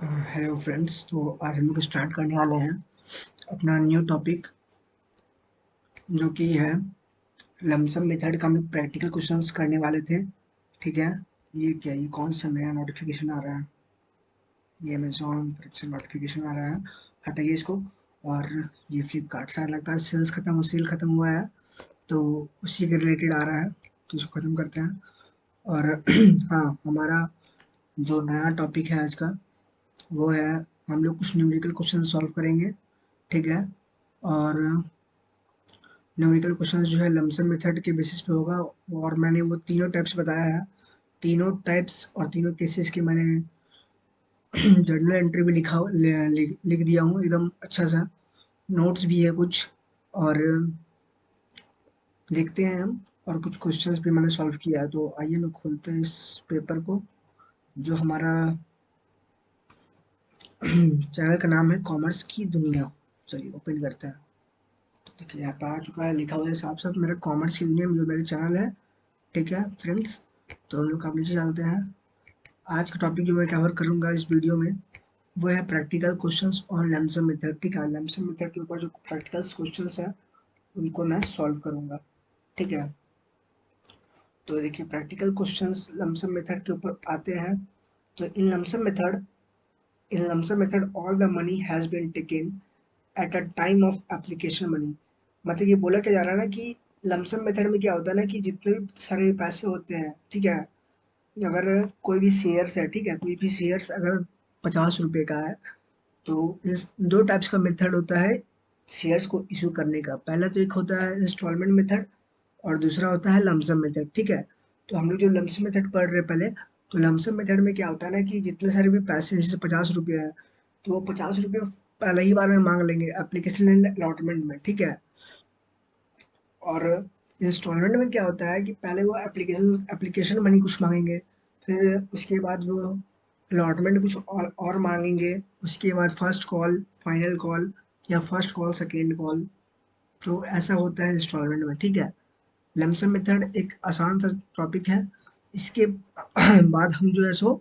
Hello friends. तो आज हम लोग स्टार्ट करने वाले हैं अपना न्यू टॉपिक, जो कि है लमसम मेथड का। हम लोग प्रैक्टिकल क्वेश्चंस करने वाले थे। ठीक है। ये क्या, ये कौन सा नया नोटिफिकेशन आ रहा है? ये अमेजोन तरफ से नोटिफिकेशन आ रहा है, हटाइए इसको। और ये फ्लिपकार्ट से लगता है सेल्स खत्म, सेल खत्म हुआ है, तो उसी के रिलेटेड आ रहा है, तो इसको खत्म करते हैं। और हाँ, हमारा जो नया टॉपिक है आज का, वो है हम लोग कुछ न्यूमेरिकल क्वेश्चन सॉल्व करेंगे। ठीक है। और न्यूमेरिकल क्वेश्चंस जो है लमसम मेथड के बेसिस पे होगा। और मैंने वो तीनों टाइप्स बताया है, तीनों टाइप्स और तीनों केसेस की मैंने जर्नल एंट्री भी लिख दिया हूँ एकदम अच्छा सा। नोट्स भी है कुछ। और देखते हैं हम। और कुछ क्वेश्चंस भी मैंने सॉल्व किया है, तो आइए लोग खोलते हैं इस पेपर को, जो हमारा चैनल का नाम है कॉमर्स की दुनिया। चलिए ओपन करते हैं। तो देखिए यहाँ पे आ चुका है, लिखा हुआ है साफ साफ मेरा कॉमर्स की दुनिया में, जो मेरा चैनल है। ठीक है फ्रेंड्स, तो हम लोग आप नीचे चलते हैं। आज का टॉपिक जो मैं कवर करूंगा इस वीडियो में, वो है प्रैक्टिकल क्वेश्चंस ऑन लैमसम मेथड। ठीक है, लैमसम मेथड के ऊपर जो प्रैक्टिकल क्वेश्चंस है उनको मैं सॉल्व करूंगा। ठीक है। तो देखिए प्रैक्टिकल क्वेश्चंस लैमसम मेथड के ऊपर आते हैं। तो in lump sum method all the money has been taken at a time of application money. मतलब ये बोला क्या जा रहा है ना कि लमसम मेथड में क्या होता है ना कि जितने भी सारे पैसे होते हैं, ठीक है, अगर कोई भी शेयर्स है, ठीक है, कोई भी शेयर्स अगर 50 रुपए का है, तो इस दो टाइप्स का मेथड होता है शेयर्स को इशू करने का। पहला तो एक होता है इंस्टॉलमेंट मेथड, और दूसरा होता है लमसम मेथड। ठीक है। तो हम लोग जो लमसम मेथड पढ़ रहे हैं पहले, तो लमसम मेथड में क्या होता है ना कि जितने सारे भी पैसे हैं, जैसे 50 रुपये है, तो वो 50 रुपये पहले ही बार में मांग लेंगे एप्लीकेशन एंड अलॉटमेंट में। ठीक है। और इंस्टॉलमेंट में क्या होता है कि पहले वो एप्लीकेशन एप्लीकेशन मनी कुछ मांगेंगे, फिर उसके बाद वो अलॉटमेंट कुछ और मांगेंगे, उसके बाद फर्स्ट कॉल, फाइनल कॉल, या फर्स्ट कॉल सेकेंड कॉल। तो ऐसा होता है इंस्टॉलमेंट में। ठीक है। लमसम मेथड एक आसान सा टॉपिक है। इसके बाद हम जो है सो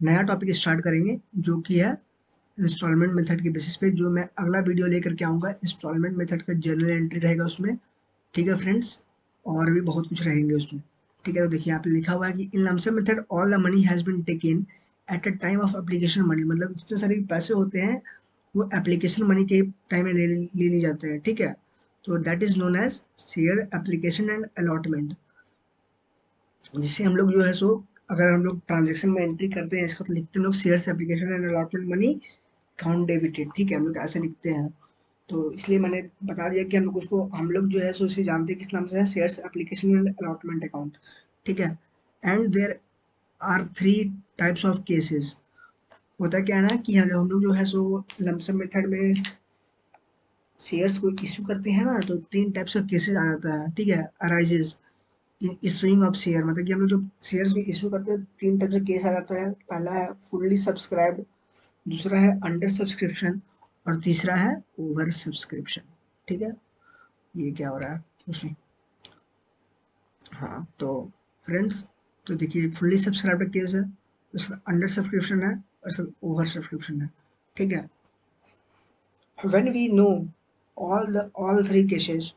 नया टॉपिक स्टार्ट करेंगे, जो कि है इंस्टॉलमेंट मेथड के बेसिस पे, जो मैं अगला वीडियो लेकर के आऊँगा। इंस्टॉलमेंट मेथड का जर्नल एंट्री रहेगा उसमें। ठीक है फ्रेंड्स, और भी बहुत कुछ रहेंगे उसमें। ठीक है। तो देखिए यहाँ पे लिखा हुआ है कि in lump sum method all the money has been taken at a time of application money. मतलब जितने सारे पैसे होते हैं वो एप्लीकेशन मनी के टाइम में ले लिए जाते हैं। ठीक है। तो that is known as share application and allotment, जिसे हम लोग जो है सो, अगर हम लोग ट्रांजेक्शन में एंट्री करते हैं इसका, तो लिखते हैं लोग shares application and allotment money count debited. ठीक है, हम लोग ऐसे लिखते हैं। तो इसलिए मैंने बता दिया कि हम लोग जो है सो इसे जानते हैं किस नाम से है, shares application and allotment account. ठीक है। And there are three types of cases. होता क्या है ना कि हम लोग जो है सो लमसम मेथड में शेयर्स को इशू करते हैं ना, तो तीन टाइप्स का केसेस आ जाता है। ठीक है, अराइजेज इशूइंग ऑफ शेयर, मतलब कि हम लोग जो शेयर्स को इशू करते हैं, तीन टाइप का केस आ जाता है। पहला है फुल्ली सब्सक्राइब्ड, दूसरा है अंडर सब्सक्रिप्शन, और तीसरा है ओवर सब्सक्रिप्शन। ठीक है। ये क्या हो रहा है कुछ नहीं। हाँ तो फ्रेंड्स, तो देखिए फुल्ली सब्सक्राइब्ड केस है, उसका अंडर सब्सक्रिप्शन है, और फिर ओवर सब्सक्रिप्शन है। ठीक है। When we know all three cases,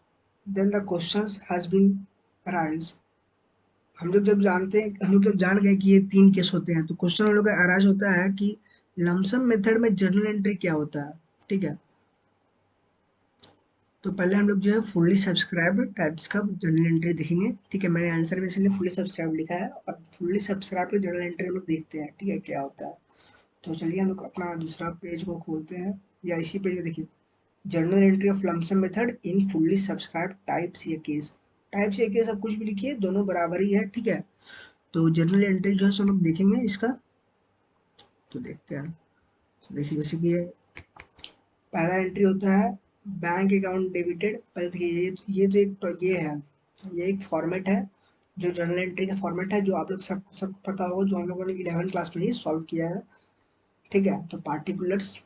then the questions has been arise। हम लोग जब जान गए कि ये तीन केस होते हैं, तो क्वेश्चन हम लोग का अराइज होता है कि लमसम मेथड में जर्नल एंट्री क्या होता है। ठीक है। तो पहले हम लोग जो है फुल्ली सब्सक्राइब्ड टाइप्स का जर्नल एंट्री देखेंगे। ठीक है, मैंने आंसर में इसलिए फुल्ली सब्सक्राइब लिखा है, और फुल्ली सब्सक्राइब के जर्नल एंट्री हम लोग देखते हैं। ठीक है, क्या होता है। तो चलिए हम लोग अपना दूसरा पेज को खोलते हैं, या इसी पेज में देखिए, journal entry of lump sum method in fully subscribe types या केस। टाइप्स या केस सब कुछ भी लिखिए, दोनों बराबर ही है। ठीक है। तो जर्नल एंट्री जो है सो हम लोग देखेंगे इसका। तो देखते हैं। तो देखिए जैसे कि पहला एंट्री होता है बैंक अकाउंट डेबिटेड। पहले देखिए ये जो एक ये है, ये एक फॉर्मेट है, जो जर्नल एंट्री का फॉर्मेट है, जो आप लोग सब पता होगा, जो हम लोगों ने 11 क्लास में ही सॉल्व किया है। ठीक है। तो पार्टिकुलर्स,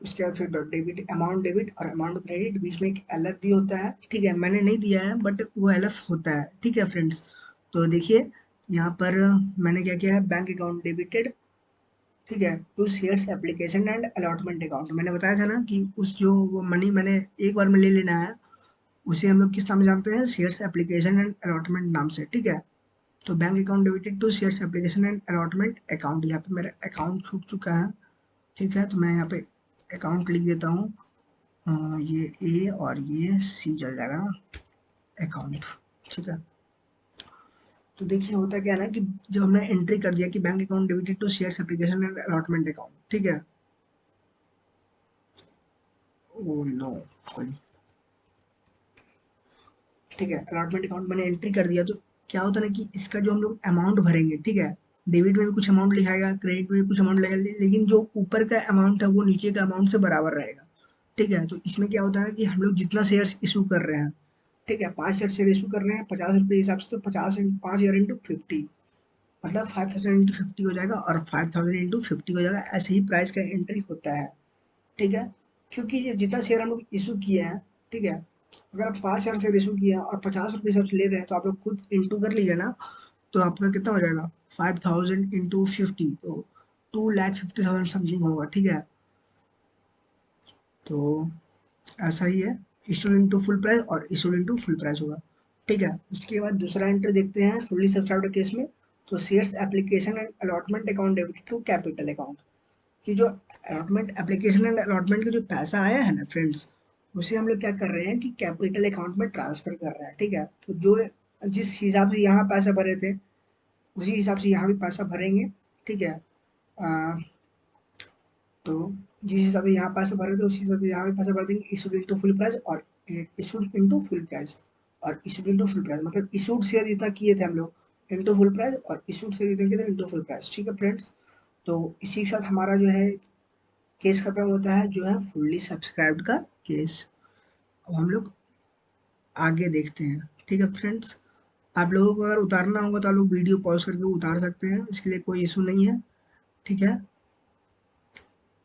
उसके बाद फिर डेबिट, अमाउंट डेबिट और अमाउंट क्रेडिट, बीच में एक एलएफ भी होता है। ठीक है, मैंने नहीं दिया है बट वो एलएफ होता है। ठीक है फ्रेंड्स। तो देखिए यहाँ पर मैंने क्या किया है, बैंक अकाउंट डेबिटेड, ठीक है, to shares application and allotment account. मैंने बताया था ना कि उस जो वो मनी मैंने एक बार में ले लेना है, उसे हम लोग किस नाम से जानते हैं, शेयर्स एप्लीकेशन एंड अलॉटमेंट नाम से। ठीक है, तो bank account debited to shares application and allotment account. यहाँ पे मेरा अकाउंट छूट चुका है। ठीक है, तो मैं यहाँ पे अकाउंट लिख देता हूँ। ये ए और ये सी चल जाएगा ना, अकाउंट। ठीक है, तो देखिए होता क्या है ना कि जब हमने एंट्री कर दिया कि bank account debited to shares application and allotment account. ठीक है, ओ नो, कोई, ठीक है, अलॉटमेंट अकाउंट मैंने एंट्री कर दिया। तो क्या होता है ना कि इसका जो हम लोग अमाउंट भरेंगे, ठीक है, डेबिट में भी कुछ अमाउंट लिखाएगा, क्रेडिट में भी कुछ अमाउंट लगेगा, लेकिन जो ऊपर का अमाउंट है वो नीचे का अमाउंट से बराबर रहेगा। ठीक है, तो इसमें क्या होता है कि हम लोग जितना शेयर्स इशू कर रहे हैं, ठीक है, 5 शेयर इशू कर रहे हैं 50 रुपये हिसाब से, तो 5,000 इंटू 50, मतलब 5,000 इंटू 50 हो जाएगा, और 5,000 इंटू 50 हो जाएगा। ऐसे ही प्राइस का एंट्री होता है। ठीक है, क्योंकि ये जितना शेयर हम लोग इशू किए हैं, ठीक है, अगर आप 5 शेयर से इशू किए हैं और 50 रुपये हिसाब से ले रहे हैं, तो आप लोग खुद इंटू कर लीजिए ना, तो आपका कितना हो जाएगा, 5,000 इंटू 50, तो 2,50,000 समथिंग होगा। ठीक है, तो ऐसा ही है, इशूड इंटू फुल प्राइस और इशूड इंटू फुल प्राइस होगा। ठीक है, उसके बाद दूसरा एंट्री देखते हैं फुल्ली सब्सक्राइब्ड केस में। तो shares application and allotment account debit to capital account, कि जो अलॉटमेंट एप्लीकेशन एंड अलॉटमेंट का जो पैसा आया है ना फ्रेंड्स, उसे हम लोग क्या कर रहे हैं कि कैपिटल अकाउंट में ट्रांसफर कर रहे हैं। ठीक है, तो जो जिस हिसाब से यहाँ पैसा भरे थे, उसी हिसाब से यहाँ भी पैसा भरेंगे। ठीक है, अ, तो जिस हिसाब से यहाँ पैसा भरे थे उसी हिसाब से यहाँ भी पैसा भर देंगे, इशूड इंटू फुल प्राइस और इशूड इंटू फुल प्राइस, और इशूड इंटू फुल प्राइस मतलब इशूड शेयर जितना किए थे हम लोग इंटू फुल प्राइस, और इशूड शेयर जितना किए थे इंटू फुल प्राइस। ठीक है फ्रेंड्स, तो इसी के साथ हमारा जो है केस खत्म होता है, जो है फुल्ली सब्सक्राइब्ड का केस। अब हम लोग आगे देखते हैं। ठीक है फ्रेंड्स, आप लोगों को अगर उतारना होगा तो आप लोग वीडियो पॉज करके उतार सकते हैं, इसके लिए कोई इशू नहीं है। ठीक है,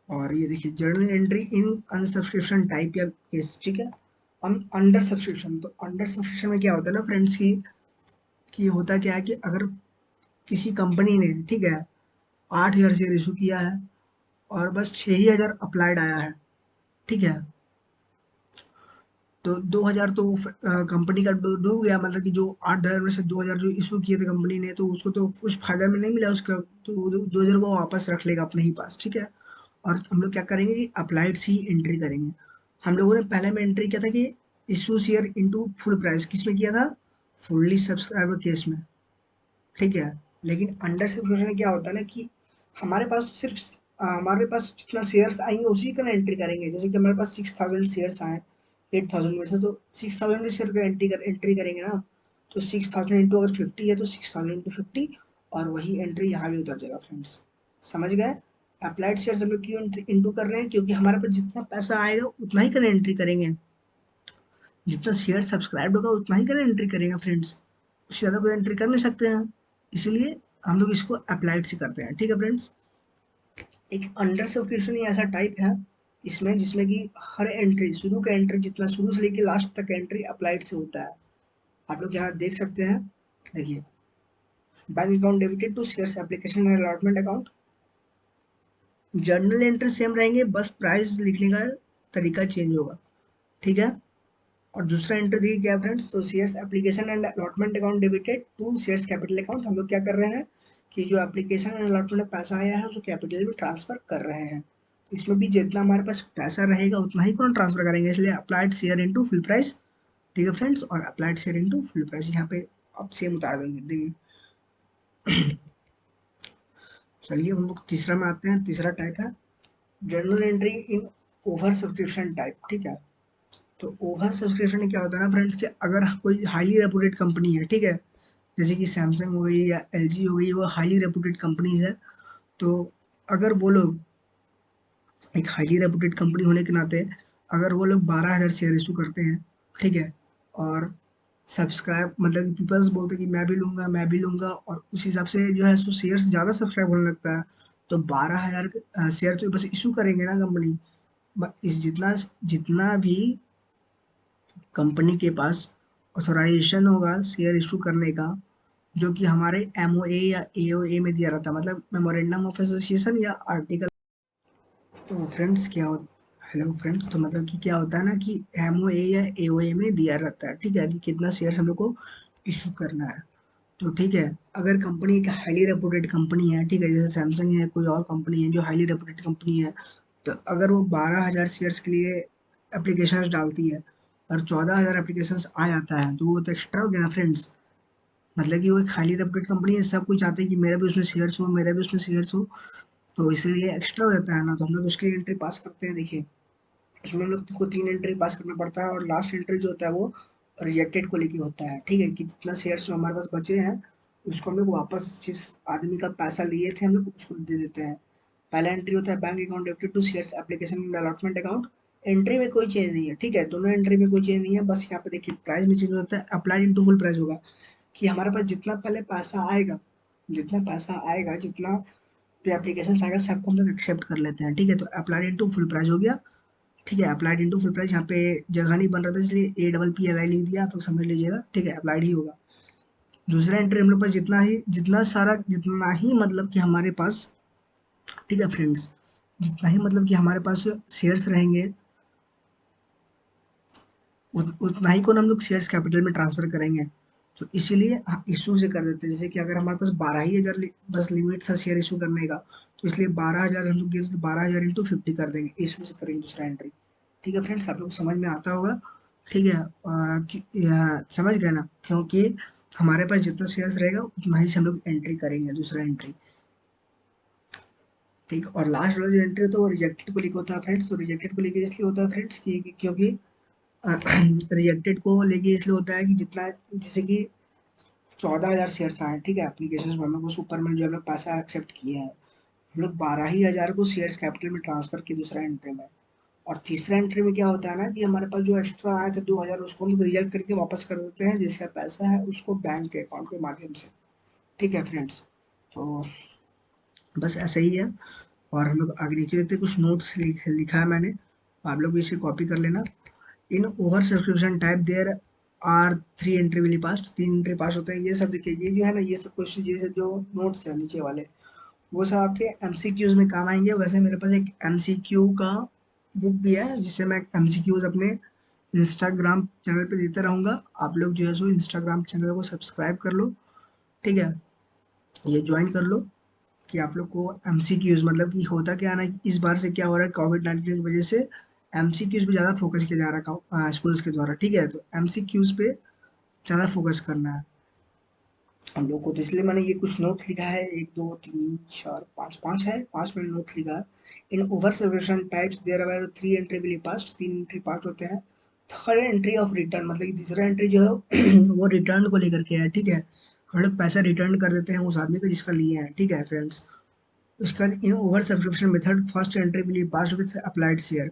और ये देखिए जर्नल एंट्री इन अनसब्सक्रिप्शन टाइप या केस। ठीक है, अंडर सब्सक्रिप्शन, तो अंडर सब्सक्रिप्शन में क्या होता है ना फ्रेंड्स कि होता क्या है कि अगर किसी कंपनी ने, ठीक है, 8,000 शेयर इशू किया है और बस 6,000 अप्लाइड आया है। ठीक है, तो 2,000 तो कंपनी का डूब गया, मतलब कि जो 8,000 में से 2,000 जो इशू किए थे कंपनी ने, तो उसको तो कुछ फायदा में नहीं मिला उसका, तो 2,000 वो वापस रख लेगा अपने ही पास। ठीक है, और हम लोग क्या करेंगे कि अप्लाइड सी एंट्री करेंगे। हम लोगों ने पहले में एंट्री किया था कि issue share into full price, किस में किया था, फुल्ली सब्सक्राइबर केस में। ठीक है, लेकिन अंडर सब्सक्रिप्शन में क्या होता है ना कि हमारे पास तो सिर्फ हमारे पास जितना शेयर्स आएंगे उसी का ना एंट्री करेंगे। जैसे कि हमारे पास 6,000 शेयर्स आए 8,000 में से, तो 6,000 शेयर का एंट्री करेंगे ना, तो 6,000 इंटू अगर 50 है तो 6,000 इंटू 50, और वही एंट्री यहाँ भी उतर जाएगा फ्रेंड्स। समझ गए, अप्लाइड शेयर हम लोग क्यों इंटू कर रहे हैं, क्योंकि हमारे पास जितना पैसा आएगा उतना ही का एंट्री करेंगे, जितना शेयर सब्सक्राइब होगा उतना ही का एंट्री करेंगे फ्रेंड्स, उससे ज़्यादा कोई एंट्री कर नहीं सकते हैं। इसलिए हम लोग इसको अप्लाइड से करते हैं। ठीक है फ्रेंड्स, एक अंडर सब्सक्रिप्शन ही ऐसा टाइप है इसमें, जिसमें कि हर एंट्री, शुरू का एंट्री जितना शुरू से लेके लास्ट तक एंट्री अप्लाइड से होता है। आप लोग यहाँ देख सकते हैं, देखिए, bank account debited to shares application and allotment account. Journal entry same रहेंगे, बस प्राइस लिखने का तरीका चेंज होगा। ठीक है, और दूसरा एंट्री देखिए क्या फ्रेंड्स, तो shares application and allotment account debited to shares capital account. हम लोग क्या कर रहे हैं कि जो एप्लीकेशन एंड अलॉटमेंट में पैसा आया है उसको कैपिटल में ट्रांसफर कर रहे हैं। इसमें भी जितना हमारे पास पैसा रहेगा उतना ही कौन ट्रांसफर करेंगे, इसलिए applied share into full price. ठीक है फ्रेंड्स, और applied share into full price यहाँ पे आप सेम उतार देंगे देखिए। चलिए हम लोग तीसरा में आते हैं। तीसरा टाइप है journal entry in over subscription type. ठीक है, तो ओवर सब्सक्रिप्शन में क्या होता है ना फ्रेंड्स कि अगर कोई हाईली रेपुटेड कंपनी है, ठीक है, जैसे कि सैमसंग हो गई या एलजी हो गई, वो हाईली रेपुटेड कंपनीज है, तो अगर वो लोग एक हाईली रेपुटेड कंपनी होने के नाते अगर वो लोग 12,000 शेयर इशू करते हैं, ठीक है, और सब्सक्राइब मतलब पीपल्स बोलते हैं कि मैं भी लूँगा, और उस हिसाब से जो है सो शेयर्स ज़्यादा सब्सक्राइब होने लगता है, तो 12,000 शेयर तो बस इशू करेंगे ना कंपनी। इस जितना जितना भी कंपनी के पास ऑथोराइजेशन होगा शेयर इशू करने का, जो कि हमारे एमओए या एओए में दिया रहता है, मतलब मेमोरेंडम ऑफ एसोसिएशन या आर्टिकल। तो फ्रेंड्स क्या हो हेलो फ्रेंड्स, तो मतलब कि क्या होता है ना कि एमओए या एओए में दिया रहता है, ठीक है, कि कितना शेयर्स हम लोग को इशू करना है। तो ठीक है, अगर कंपनी एक हाईली रेपुटेड कंपनी है, ठीक है, जैसे सैमसंग है, कोई और कंपनी है जो हाईली रेपुटेड कंपनी है, तो अगर वो 12,000 शेयर्स के लिए एप्लीकेशंस डालती है और 14,000 एप्लीकेशंस आ जाता है, तो वो तो एक्स्ट्रा हो गया ना फ्रेंड्स। मतलब कि वो एक हाईली रेपुटेड कंपनी है, सब कुछ चाहते हैं कि मेरा भी उसमें शेयर्स हो, मेरा भी उसमें शेयर्स हो, तो इसलिए एक्स्ट्रा हो जाता है ना, तो हम लोग उसकी एंट्री पास करते हैं। देखिए, उसमें हम लोग को 3 एंट्री पास करना पड़ता है, और लास्ट एंट्री जो होता है वो रिजेक्टेड को लेके होता है, ठीक है, कि जितना शेयर्स जो हमारे पास बचे हैं उसको हम लोग वापस जिस आदमी का पैसा लिए थे हम लोग उसको दे देते हैं। पहला एंट्री होता है bank account debited to shares application in allotment account. Entry में कोई चेंज नहीं है, ठीक है, दोनों एंट्री में कोई चेंज नहीं है, बस यहाँ पे देखिए प्राइस में चेंज होता है, अप्लाइड इनटू फुल प्राइस होगा, कि हमारे पास जितना पहले पैसा आएगा, जितना पैसा आएगा, जितना पे एप्लीकेशन आएगा सबको हम लोग एक्सेप्ट कर लेते हैं, ठीक है, तो अप्लाइड इनटू फुल प्राइस हो गया। ठीक है, अप्लाइड इनटू फुल प्राइस, यहाँ पे जगह नहीं बन रहा था इसलिए APPLI लिख दिया, आप लोग समझ लीजिएगा, ठीक है, अप्लाइड ही होगा। दूसरा एंट्री हम लोग पास जितना ही मतलब कि हमारे पास, ठीक है फ्रेंड्स, जितना ही मतलब कि हमारे पास शेयर्स रहेंगे, उतना ही को हम लोग शेयर्स कैपिटल में ट्रांसफर करेंगे। तो इसीलिए इशू से कर देते हैं, जैसे कि अगर हमारे पास 12,000 बस लिमिट था शेयर इशू करने का, तो इसलिए 12,000 हम लोग 12,000 इंटू 50 कर देंगे, इशू से करेंगे दूसरा एंट्री। ठीक है फ्रेंड्स, आप लोग को समझ में आता होगा, ठीक है, समझ गए ना, क्योंकि हमारे पास जितना शेयर्स रहेगा उतना ही से हम लोग एंट्री करेंगे, दूसरा एंट्री। ठीक, और लास्ट वाला जो एंट्री होता है वो रिजेक्टेड को लेकर होता है फ्रेंड्स। तो रिजेक्टेड को लेकर इसलिए होता है फ्रेंड्स क्योंकि रिजेक्टेड को लेके इसलिए होता है कि जितना, जैसे कि 14,000 शेयर्स आए, ठीक है, एप्लीकेशन में हम लोग उस ऊपर में जो हम लोग पैसा एक्सेप्ट किए हैं, हम लोग 12,000 को शेयर्स कैपिटल में ट्रांसफर किए दूसरा एंट्री में। और तीसरा एंट्री में क्या होता है ना कि हमारे पास जो एक्स्ट्रा आए थे 2,000, उसको हम लोग रिजेक्ट करके वापस कर देते हैं, जिसका पैसा है उसको बैंक के अकाउंट के माध्यम से। ठीक है फ्रेंड्स, तो बस ऐसा ही है। और हम लोग आगे नीचे देखते हैं, कुछ नोट्स लिखा है मैंने, आप लोग भी इसे कॉपी कर लेना। In over subscription type there are 3 entry will pass, 3 entry pass होते हैं, ये सब देखिए, ये जो है ना, ये सब क्वेश्चन, ये सब जो नोट्स है नीचे वाले, वो सब आपके एमसीक्यूज में काम आएंगे। वैसे मेरे पास एक एमसीक्यू का बुक भी है, जिससे मैं एमसीक्यूज अपने इंस्टाग्राम चैनल पे देता रहूँगा। आप लोग जो है सो इंस्टाग्राम चैनल को सब्सक्राइब कर लो, ठीक है, ये ज्वाइन कर लो, कि आप लोग को एमसीक्यूज, मतलब कि होता क्या है ना, इस बार से क्या हो रहा है, कोविड-19 की वजह से एमसीक्यूज पे ज़्यादा फोकस किया जा रहा है स्कूल्स के द्वारा, ठीक है, तो एमसीक्यूज पे ज़्यादा फोकस करना है हम लोग को। तो इसलिए मैंने ये कुछ नोट्स लिखा है, 1 2 3 4 5, 5 है, 5 मैंने नोट्स लिखा है। In over subscription types there are 3 entry will pass, 3 entry pass होते हैं। थर्ड एंट्री ऑफ रिटर्न, मतलब कि तीसरा एंट्री जो है वो रिटर्न को लेकर के है, ठीक है, हम लोग पैसा रिटर्न कर देते हैं उस आदमी को जिसका लिए हैं, ठीक है फ्रेंड्स। उसका इन over subscription method first entry will be passed with applied share.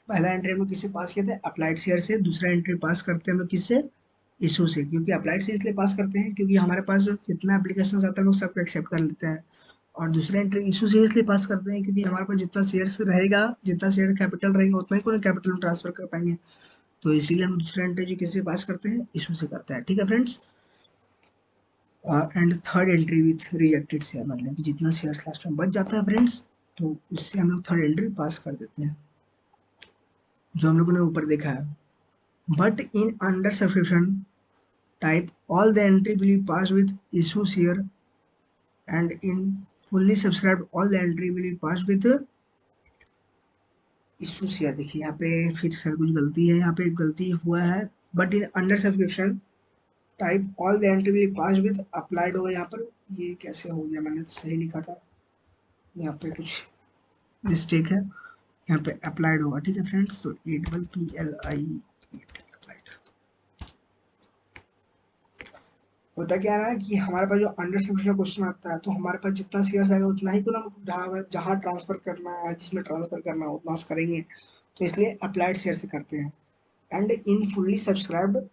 पहला एंट्री हम लोग किससे पास किए थे, अप्लाइड शेयर से। दूसरा एंट्री पास करते हैं हम लोग किससे, इशू से, क्योंकि अप्लाइड से इसलिए पास करते हैं क्योंकि हमारे पास जितना एप्लीकेशन आता है हम लोग सबको एक्सेप्ट कर लेते हैं। और दूसरा एंट्री इशू से इसलिए पास करते हैं क्योंकि हमारे पास जितना शेयर्स रहेगा, जितना शेयर कैपिटल रहेगा, उतना ही को कैपिटल में ट्रांसफर कर पाएंगे। तो इसीलिए हम दूसरा एंट्री जो किससे पास करते हैं, इशू से करते हैं, ठीक है friends. And third entry with rejected share, मतलब कि जितना शेयर्स लास्ट में बच जाता है फ्रेंड्स, तो उससे हम लोग थर्ड एंट्री पास कर देते हैं, जो हम लोगों ने ऊपर देखा है। But in under subscription type all the entry will be pass with issue share, and in fully subscribed all the entry will be pass with issue share. देखिए यहाँ पे फिर से कुछ गलती है, यहाँ पे एक गलती हुआ है। But in under subscription type all the entry will be pass with applied होगा यहाँ पर, ये कैसे हो गया, मैंने सही लिखा था, यहाँ पे कुछ मिस्टेक है, यहाँ पे अप्लाइड होगा, ठीक है फ्रेंड्स। तो APPLI अप्लाइड होता क्या है ना कि हमारे पास जो अंडर सब्सक्रिप्शन क्वेश्चन आता है, तो हमारे पास जितना शेयर्स आएगा उतना ही को ना, जहाँ ट्रांसफर करना है, जिसमें ट्रांसफर करना है उतना करेंगे, तो इसलिए अप्लाइड शेयर से करते हैं। And in fully subscribed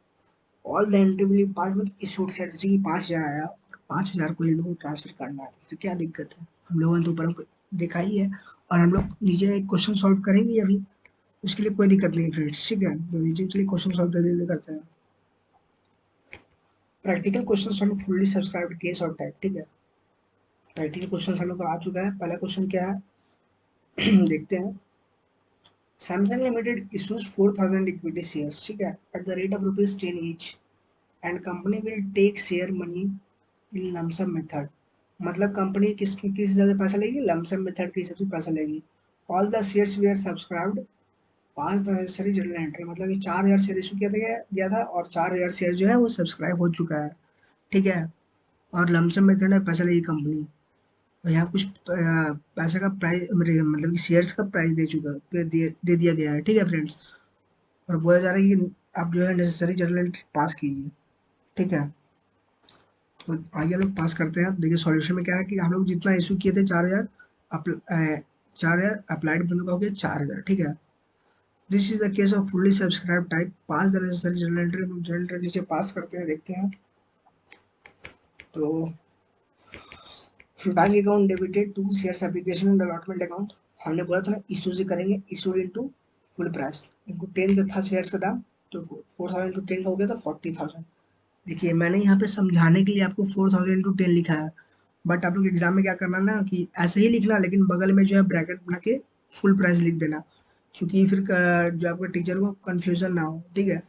all the entry will pass with issued share, जैसे कि 5,000 आया, 5,000 को इन लोगों को ट्रांसफर करना है, तो क्या दिक्कत है, हम लोगों ने तो ऊपर हमको देखा ही है। और हम लोग नीचे एक क्वेश्चन सॉल्व करेंगे अभी, उसके लिए कोई दिक्कत नहीं फ्रेंड्स, ठीक है, तो नीचे के लिए क्वेश्चन सॉल्व जल्दी जल्दी करते हैं। प्रैक्टिकल क्वेश्चन हम फुल्ली सब्सक्राइब्ड केस और टाइप, ठीक है। प्रैक्टिकल क्वेश्चन हम लोग को आ चुका है। पहला क्वेश्चन क्या है देखते हैं। Samsung limited issues 4000 equity shares, ठीक है, at the rate of ₹10 each and company will take share money in lump sum method. मतलब कंपनी किस हिसाब से पैसा लेगी, लमसम मेथड के हिसाब से पैसा लेगी। All the shares we are subscribed pass the necessary general entry, मतलब कि 4000 शेयर इशू किया था और 4000 शेयर जो है वो सब्सक्राइब हो चुका है, ठीक है। और लमसम मेथड में पैसा लेगी कंपनी, और यहाँ कुछ पैसे का प्राइस मतलब कि शेयर्स का प्राइस दे दिया गया है, ठीक है फ्रेंड्स। और बोला जा रहा है कि आप जो है नेसेसरी जनरल एंट्री पास कीजिए, ठीक है। तो आइए हम लोग पास करते हैं। देखिए सॉल्यूशन में क्या है कि हम लोग जितना इशू किए थे 4000, 4000 अप्लाइड बिल का हो गया 4000, ठीक है। This is the case of fully subscribe type, pass the necessary general entry. Journal entry नीचे पास करते हैं, देखते हैं। तो bank account debited to shares application and allotment account, हमने बोला था ना इशू से करेंगे, issue into full price into 10 का था शेयर्स का दाम, तो 4000 इंटू 10 का हो गया था 40,000। देखिए मैंने यहाँ पे समझाने के लिए आपको 4000 इंटू 10 लिखा है, बट आप लोग एग्जाम में क्या करना ना कि ऐसे ही लिखना, लेकिन बगल में जो है ब्रैकेट बना के फुल प्राइस लिख देना, क्योंकि फिर जो आपका टीचर को कंफ्यूजन ना हो, ठीक है।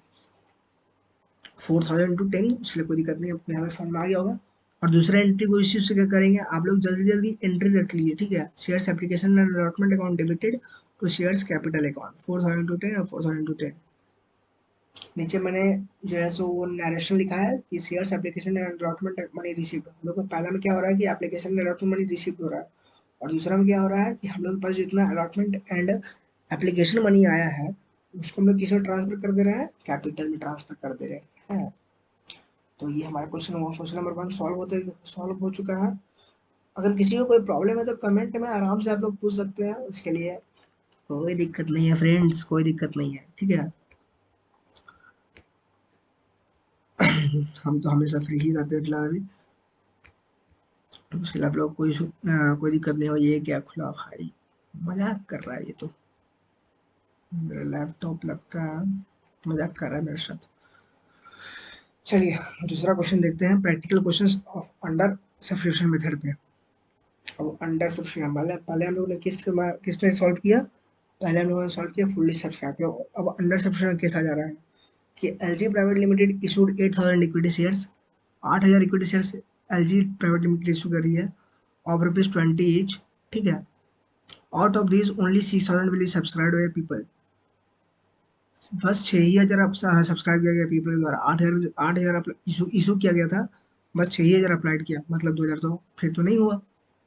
4000 इंटू 10, इसलिए कोई दिक्कत नहीं, आपको यहाँ पे समझ में आ गया होगा। और दूसरा एंट्री को इसी से क्या करेंगे, आप लोग जल्दी जल्दी एंट्री रख लीजिए, ठीक है। Shares application and allotment account debited to shares capital account 4000 into 10 और 4000 इंटू 10। नीचे मैंने जो है सो वो नरेशन लिखा है कि shares application and allotment money received. हम लोग को पहला में क्या हो रहा है कि application and allotment money received हो रहा है, और दूसरा में क्या हो रहा है कि हम लोग के पास जितना अलॉटमेंट एंड एप्लीकेशन मनी आया है उसको हम लोग किस में ट्रांसफर कर दे रहे हैं, कैपिटल में ट्रांसफर कर दे रहे हैं। तो ये हमारा क्वेश्चन नंबर 1 सॉल्व हो चुका है। अगर किसी को कोई प्रॉब्लम है तो कमेंट में आराम से आप लोग पूछ सकते हैं, उसके लिए कोई दिक्कत नहीं है फ्रेंड्स, कोई दिक्कत नहीं है, ठीक है। हम तो हमेशा फ्री ही रहते हैं फिलहाल अभी, तो उसके लिए आप लोग कोई दिक्कत नहीं हो। ये क्या खुला भाई, मजाक कर रहा है ये तो, मेरा लैपटॉप लगता है मजाक कर रहा है मेरे साथ। चलिए दूसरा क्वेश्चन देखते हैं, practical questions of under substitution method पे। अब अंडर सब्स्टिट्यूशन पहले पहले हम लोगों ने किस पे सॉल्व किया, पहले हम लोगों ने सॉल्व किया फुल्ली सब्सक्राइब। अब अंडर सब्स्टिट्यूशन केस आ जा रहा है कि LG private limited issued 8000 equity shares, 8000 equity shares LG private limited issue कर रही है ऑफ ₹20 ईच, ठीक है। Out of this only 6000 will be subscribed by people. बस 6000 आप सब्सक्राइब किया गया पीपल के द्वारा, 8,000 इशू किया गया था, बस 6000 अप्लाइड किया, मतलब 2000 तो फिर तो नहीं हुआ,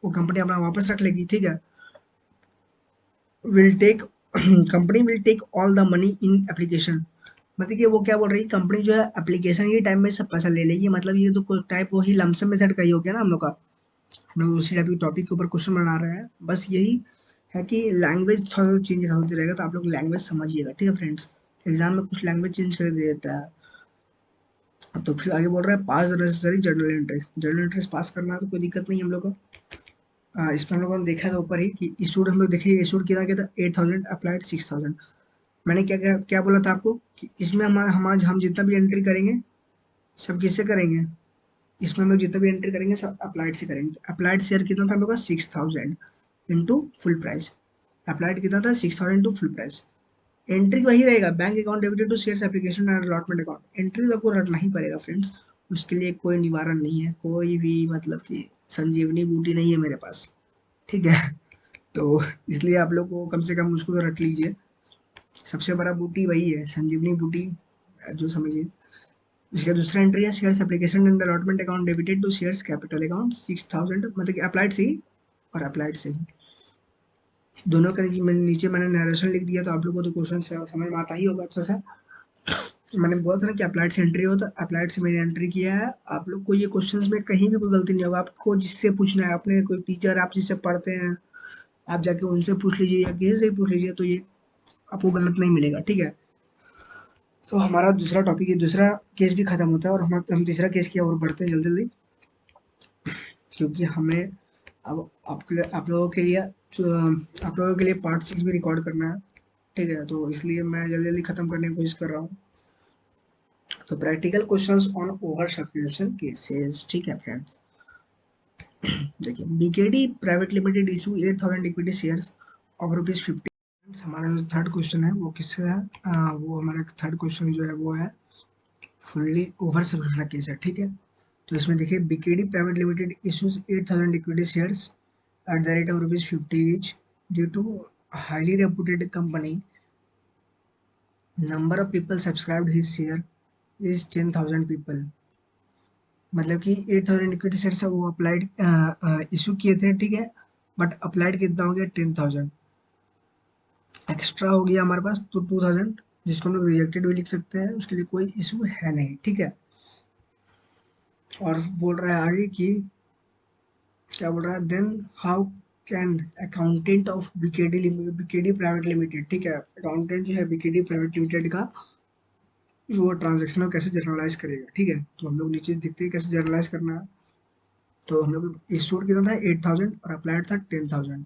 वो कंपनी अपना वापस रख लेगी, ठीक है। Will take company will take all the money in application, मतलब कि वो क्या बोल रही है, कंपनी जो है एप्लीकेशन के टाइम में सब पैसा ले लेगी, मतलब ये तो कोई टाइप वही लमसम मेथड का ही हो गया ना हम लोग का। हम लोग उसी टाइप के टॉपिक के ऊपर क्वेश्चन बना रहे हैं, बस यही है कि लैंग्वेज थोड़ा चेंज होते रहेगा, तो आप लोग लैंग्वेज समझिएगा, ठीक है फ्रेंड्स। एग्जाम में कुछ लैंग्वेज चेंज कर दे देता है। तो फिर आगे बोल रहा है pass the necessary general entry, general entries pass करना है तो कोई दिक्कत नहीं हम लोग को। इसमें हम लोगों ने देखा था ऊपर ही कि इशूड हम लोग देखिए इशूड कितना क्या था 8000, अप्लाइड 6000। मैंने क्या क्या क्या बोला था आपको कि इसमें हम जितना भी एंट्री करेंगे सब किससे करेंगे, इसमें हम लोग जितना भी एंट्री करेंगे सब अप्लाइड से करेंगे। अप्लाइड शेयर कितना था हम लोग का 6000 इंटू फुल प्राइस, अप्लाइड कितना था 6000 इंटू फुल प्राइस। एंट्री वही रहेगा, bank account debited to shares application and allotment account, entry तो आपको रखना ही पड़ेगा फ्रेंड्स। उसके लिए कोई निवारण नहीं है, कोई भी मतलब कि संजीवनी बूटी नहीं है मेरे पास, ठीक है। तो इसलिए आप लोग को कम से कम उसको तो रख लीजिए, सबसे बड़ा बूटी वही है संजीवनी बूटी, जो समझिए। इसका दूसरा एंट्री है shares application and allotment account debited to shares capital account 6000, मतलब कि अप्लाइड से ही और अप्लाइड से ही दोनों का मैंने नरेशन लिख दिया, तो आप लोगों को तो क्वेश्चन समझ में आता ही होगा अच्छे से। मैंने बोला था ना कि अप्लाइड से एंट्री हो, तो अप्लाइड से मैंने एंट्री किया है। आप लोग को ये क्वेश्चंस में कहीं भी कोई गलती नहीं होगा, आपको जिससे पूछना है, अपने कोई टीचर आप जिससे पढ़ते हैं आप जाके उनसे पूछ लीजिए या किसी से पूछ लीजिए, तो ये आपको गलत नहीं मिलेगा, ठीक है। तो हमारा दूसरा टॉपिक है, दूसरा केस भी खत्म होता है और हम तीसरा केस की ओर बढ़ते हैं जल्दी जल्दी, क्योंकि हमें अब आप लोगों के लिए पार्ट 6 भी रिकॉर्ड करना है, ठीक है। तो इसलिए मैं जल्दी जल्दी ख़त्म करने की कोशिश कर रहा हूँ। तो practical questions on over subscription cases, ठीक है फ्रेंड्स। देखिए BKD private limited issue 8000 equity shares of ₹50। हमारा जो थर्ड क्वेश्चन है वो किससे है, वो हमारा थर्ड क्वेश्चन जो है वो है फुल्ली ओवर सब्सक्रिप्शन केस है, ठीक है। तो इसमें देखिए BKD private limited issues 8000 equity shares at the rate of ₹50 each due to highly reputed company. Number of people subscribed his share is 10,000 people। मतलब कि 8000 इक्विटी शेयर से वो अप्लाइड इशू किए थे, ठीक है, बट अप्लाइड कितना हो गया 10,000 एक्स्ट्रा हो गया हमारे पास, तो 2000 जिसको हम लोग रिजेक्टेड भी लिख सकते हैं, उसके लिए कोई इशू है नहीं, ठीक है। और बोल रहा है आगे कि क्या बोल रहा है, then how can accountant of BKD private limited, ठीक है, अकाउंटेंट जो है बीकेडी प्राइवेट लिमिटेड का वो ट्रांजेक्शन कैसे जर्नलाइज करेगा, ठीक है। तो हम लोग नीचे देखते हैं कैसे जर्नलाइज करना है। तो हम लोग इशूड कितना था 8000 और अप्लाइड था 10,000,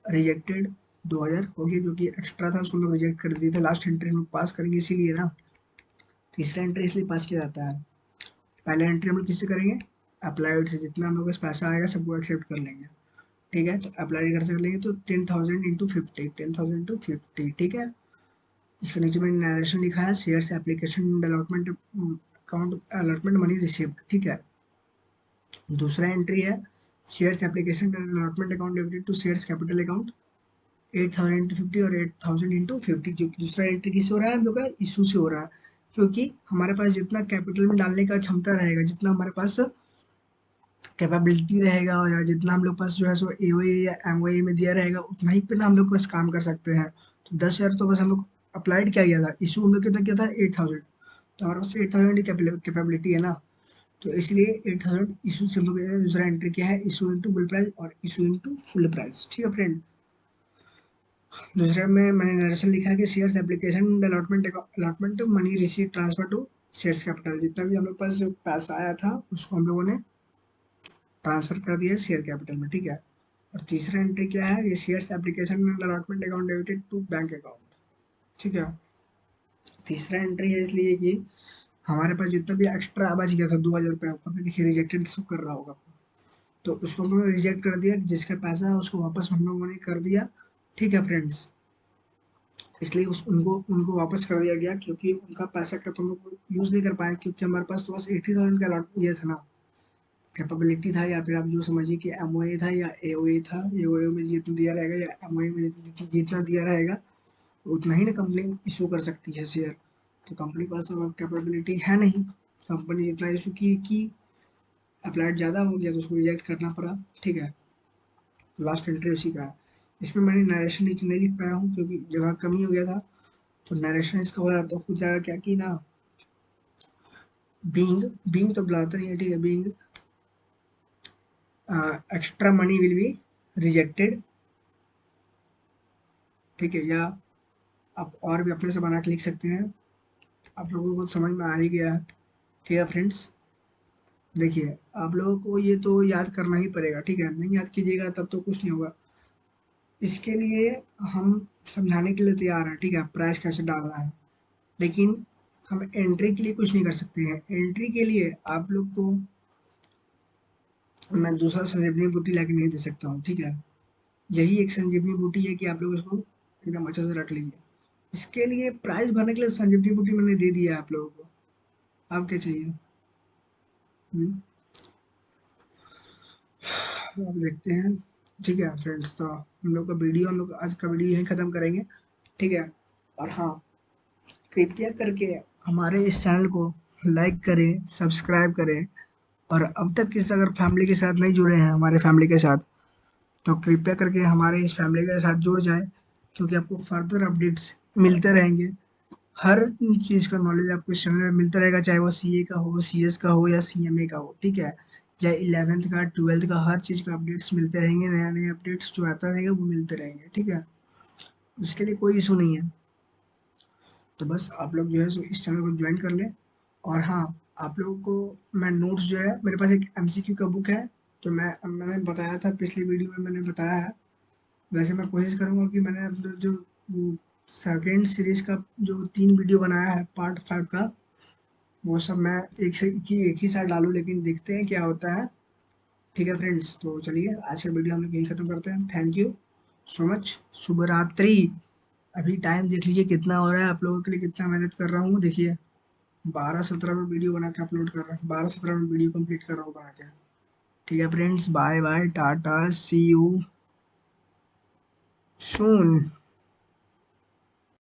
रिजेक्टेड 2000 हो गया, जो कि एक्स्ट्रा था उसको हम लोग रिजेक्ट कर दिए थे। लास्ट एंट्री हम लोग पास करेंगे इसीलिए ना, तीसरा एंट्री इसलिए पास किया जाता है। पहले एंट्री हम लोग किससे करेंगे, अप्लाइड से, जितना हम लोग के पास पैसा आएगा सबको एक्सेप्ट कर लेंगे, ठीक है। तो अप्लाई कर लेंगे, तो 10,000 इंटू 50, 10,000 इंटू 50, ठीक है। इसके नीचे मैंने नरेशन लिखा है, shares application allotment account allotment money received, ठीक है। दूसरा एंट्री है shares application allotment account debited to shares capital account 8000 into 50 और 8000 इंटू 50, जो दूसरा एंट्री किससे हो रहा है, हम लोग का इशू से हो रहा है, क्योंकि हमारे पास जितना कैपिटल में डालने का क्षमता रहेगा, जितना हमारे पास कैपेबिलिटी रहेगा, या जितना हम लोग पास जो है सो एओए या एमओए में दिया रहेगा, उतना ही पे ना हम लोग बस काम कर सकते हैं। तो 10,000 तो बस हम लोग अप्लाइड किया गया था, इशू हम लोग कितना किया था 8000, तो हमारे पास 8000 की कैपेबिलिटी है ना, तो इसलिए 8000 इशू से हम लोग दूसरा एंट्री किया है, इशू इंटू फुल प्राइस और इशू इंटू फुल प्राइस, ठीक है फ्रेंड। दूसरे में मैंने नरेशन लिखा है कि shares application allotment money receive transfer to shares capital, जितना भी हम लोग पास पैसा आया था उसको हम लोगों ने ट्रांसफर कर दिया शेयर कैपिटल में, ठीक है। और तीसरा एंट्री क्या है, ये shares application allotment account debited to bank account, ठीक है। तीसरा एंट्री है इसलिए कि हमारे पास जितना भी एक्स्ट्रा बच गया था 2,000 रुपये, ऊपर देखिए रिजेक्टेड सब कर रहा होगा, तो उसको हम लोग रिजेक्ट कर दिया, जिसका पैसा है उसको वापस हम लोगों ने कर दिया, ठीक है फ्रेंड्स। इसलिए उस उनको उनको वापस कर दिया गया, क्योंकि उनका पैसा का तो हम लोग यूज़ नहीं कर पाए, क्योंकि हमारे पास तो बस 80,000 का अलॉट ये था ना, कैपेबिलिटी था, या फिर आप जो समझिए कि एमओए था या एओए था, एओए में जितना दिया रहेगा या एमओए में जितना दिया रहेगा उतना ही ना कंपनी इशू कर सकती है शेयर। तो कंपनी के पास तो कैपेबिलिटी है नहीं, कंपनी जितना इशू की अप्लाइड ज़्यादा हो गया तो उसको रिजेक्ट करना पड़ा, ठीक है। लास्ट एंट्री उसी का है। इसमें मैंने नरेशन नीचे नहीं लिख पाया हूँ क्योंकि जगह कमी हो गया था, तो नरेशन इसका हो जाता, कुछ जगह क्या की ना, बीइंग बीइंग तो बुलाता नहीं है, ठीक है, being extra money will be rejected, ठीक है। या आप और भी अपने से बना के लिख सकते हैं, आप लोगों को समझ में आ ही गया है, ठीक है फ्रेंड्स। देखिए आप लोगों को ये तो याद करना ही पड़ेगा, ठीक है, नहीं याद कीजिएगा तब तो कुछ नहीं होगा। इसके लिए हम समझाने के लिए तैयार हैं, ठीक है, प्राइस कैसे डालना है, लेकिन हम एंट्री के लिए कुछ नहीं कर सकते हैं। एंट्री के लिए आप लोग को मैं दूसरा संजीवनी बूटी लाके नहीं दे सकता हूँ, ठीक है। यही एक संजीवनी बूटी है कि आप लोग इसको एकदम अच्छे से रख लीजिए। इसके लिए प्राइस भरने के लिए संजीवनी बूटी मैंने दे दिया है आप लोगों को, आप क्या चाहिए। अब देखते हैं, ठीक है फ्रेंड्स। तो हम लोग का वीडियो, हम लोग आज का वीडियो यहीं ख़त्म करेंगे, ठीक है। और हाँ, कृपया करके हमारे इस चैनल को लाइक करें, सब्सक्राइब करें, और अब तक किसी अगर फैमिली के साथ नहीं जुड़े हैं हमारे फैमिली के साथ, तो कृपया करके हमारे इस फैमिली के साथ जुड़ जाएं, क्योंकि आपको फर्दर अपडेट्स मिलते रहेंगे। हर चीज़ का नॉलेज आपको इस चैनल में मिलता रहेगा, चाहे वो सीए का हो, सीएस का हो या सीएमए का हो, ठीक है, या 11th का 12th का, हर चीज़ का अपडेट्स मिलते रहेंगे, नया नया अपडेट्स जो आता रहेगा वो मिलते रहेंगे, ठीक है। उसके लिए कोई इशू नहीं है। तो बस आप लोग जो है सो इस चैनल को ज्वाइन कर लें। और हाँ, आप लोगों को मैं नोट्स जो है, मेरे पास एक एमसीक्यू का बुक है, तो मैंने बताया था पिछली वीडियो में, मैंने बताया है, वैसे मैं कोशिश करूँगा कि मैंने अपना जो सेकेंड सीरीज़ का जो 3 वीडियो बनाया है पार्ट 5 का, वो सब मैं एक ही साथ डालूँ, लेकिन देखते हैं क्या होता है। ठीक है फ्रेंड्स, तो चलिए आज का वीडियो हम लोग यहीं खत्म करते हैं। Thank you so much. शुभ रात्रि। अभी टाइम देख लीजिए कितना हो रहा है, आप लोगों के लिए कितना मेहनत कर रहा हूँ देखिए। 12-17 में वीडियो बना के अपलोड कर रहा हूँ, 12-17 में वीडियो कंप्लीट कर रहा हूँ बना के। ठीक है friends, bye bye, tata, see you soon.